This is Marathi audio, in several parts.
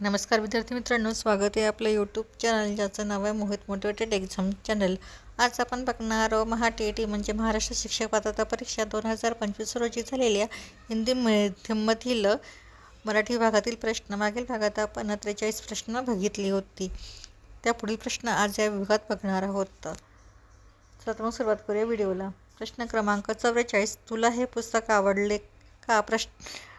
नमस्कार विद्यार्थी मित्रांनो, स्वागत आहे आपलं यूट्यूब चॅनल ज्याचं नाव आहे मोहित मोटिवेटेड एक्झाम चॅनल। आज आपण बघणार महा-टी-ई-टी म्हणजे महाराष्ट्र शिक्षक पात्रता परीक्षा 2025 रोजी झालेल्या हिंदी माध्यमातील मराठी विभागातील प्रश्न। मागील भागात आपण 43 प्रश्न बघितली होती, त्या पुढील प्रश्न आज या विभागात बघणार आहोत। चला तर मग सुरुवात करूया व्हिडिओला। प्रश्न क्रमांक 44, तुला हे पुस्तक आवडले का?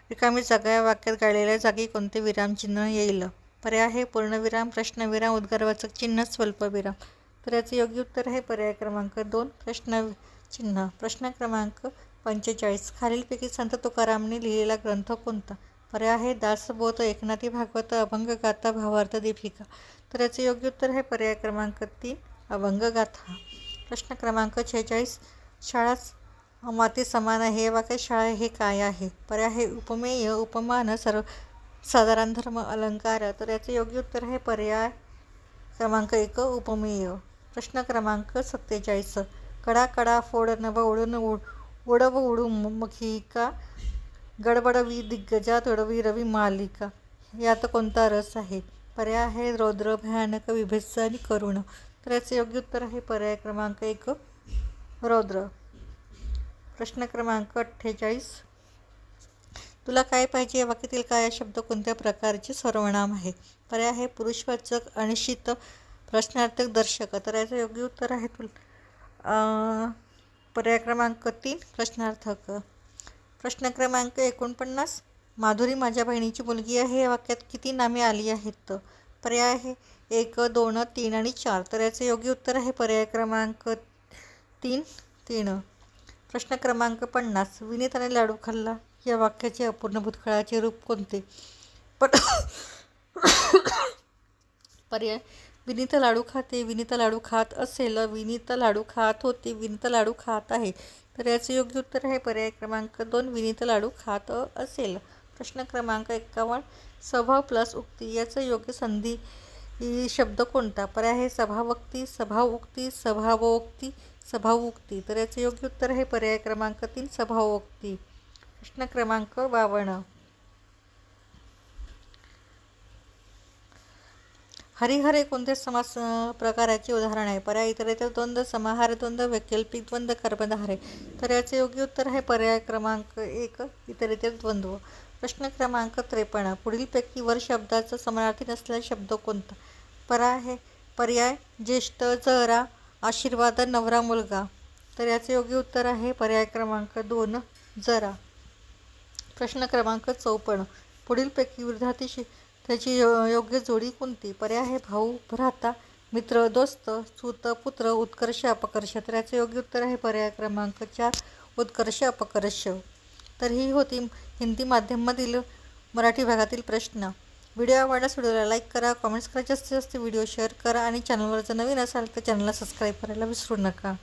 रिकामी जागा या वाक्यात गाळलेल्या जागी कोणते विरामचिन्ह येईल? पर्याय आहे पूर्णविराम, प्रश्नविराम, उद्गारवाचक चिन्ह, स्वल्पविराम। तर याचे योग्य उत्तर आहे पर्याय क्रमांक 2, प्रश्नचिन्ह। प्रश्न क्रमांक 45, खालीलपैकी संत तुकारामांनी लिहिलेला ग्रंथ कोणता? पर्याय आहे दासबोध, एकनाथी भागवत, अभंगगाथा, भावार्थ दीपिका। तर याचे योग्य उत्तर आहे पर्याय क्रमांक 3, अभंगगाथा। प्रश्न क्रमांक 46, शाळा माती समान आहे या वाक्यात शाळा हे काय आहे? पर्याय आहे उपमेय, उपमान, साधारण धर्म, अलंकार। तर याचे योग्य उत्तर आहे पर्याय क्रमांक 1, उपमेय। प्रश्न क्रमांक 47, कडा कडा फोड नभ उडून उडव उडू मखिका, गडबडवी दिग्गजा तुडवी रवी मालिका। यात कोणता रस आहे? पर्याय आहे रौद्र, भयानक, विभत्स आणि करुण। तर याचे योग्य उत्तर आहे पर्याय क्रमांक 1, रौद्र। प्रश्न क्रमांक 48, तुला काय पाहिजे या वाक्यातील काय शब्द कोणत्या प्रकारचे सर्वनाम आहे? पर्याय आहे पुरुषवाचक, अनिश्चित, प्रश्नार्थक, दर्शक। तर याचे योग्य उत्तर आहे पर्याय क्रमांक 3, प्रश्नार्थक। प्रश्न क्रमांक 49, माधुरी माझ्या बहिणीची मुलगी आहे या वाक्यात किती नामे आली आहेत? पर्याय आहे 1, 2, 3 आणि 4। तर याचे योग्य उत्तर आहे पर्याय क्रमांक 3। प्रश्न क्रमांक 50, विनीताने लाडू खाल्ला या वाक्याचे अपूर्ण भूतकाळाचे रूप कोणते? पर्याय विनीता लाडू खाते, विनीता लाडू खात असेल, विनीता लाडू खात होते, विनीता लाडू खात आहे। तर याचे योग्य उत्तर आहे पर्याय क्रमांक 2, विनीता लाडू खात असेल। प्रश्न क्रमांक 51, स्वभाव प्लस उक्ती याचा योग्य संधी शब्द कोणता? पर्याय आहे सभावक्ती, सभाउक्ती, सभावोक्ती, सभाउक्ती। तर याचे योग्य उत्तर आहे पर्याय क्रमांक 3, सभावोक्ती। प्रश्न क्रमांक 52, हरिहर हे कोणत्या समास प्रकाराचे उदाहरण आहे? पर्याय इतरेतर द्वंद्व, समाहार द्वंद्व, वैकल्पिक द्वंद्व, कर्मधारय। तर याचे योग्य उत्तर आहे पर्याय क्रमांक 1, इतरेतर द्वंद्व। प्रश्न क्रमांक 53, पुढीलपैकी वर शब्दाचा समानार्थी नसलेला शब्द कोणता? पर्याय ज्येष्ठ, जरा, आशीर्वाद, नवरा, मुलगा। तर याचे योग्य उत्तर आहे पर्याय क्रमांक 2, जरा। प्रश्न क्रमांक 54, पुढीलपैकी विरोधार्थी त्याची योग्य जोडी कोणती? पर्याय आहे भाऊ, भ्राता, मित्र, दोस्त, सूत, पुत्र, उत्कर्ष, अपकर्ष। तर याचे योग्य उत्तर आहे पर्याय क्रमांक 4, उत्कर्ष, अपकर्ष। तर ही होती हिंदी माध्यमातील मराठी भागातील प्रश्न। व्हिडिओ आवडल्यास व्हिडिओला लाईक करा, कमेंट्स करा, जास्तीत जास्त व्हिडिओ शेअर करा आणि चॅनलवर जर नवीन असाल तर चॅनलला सबस्क्राईब करायला विसरू नका।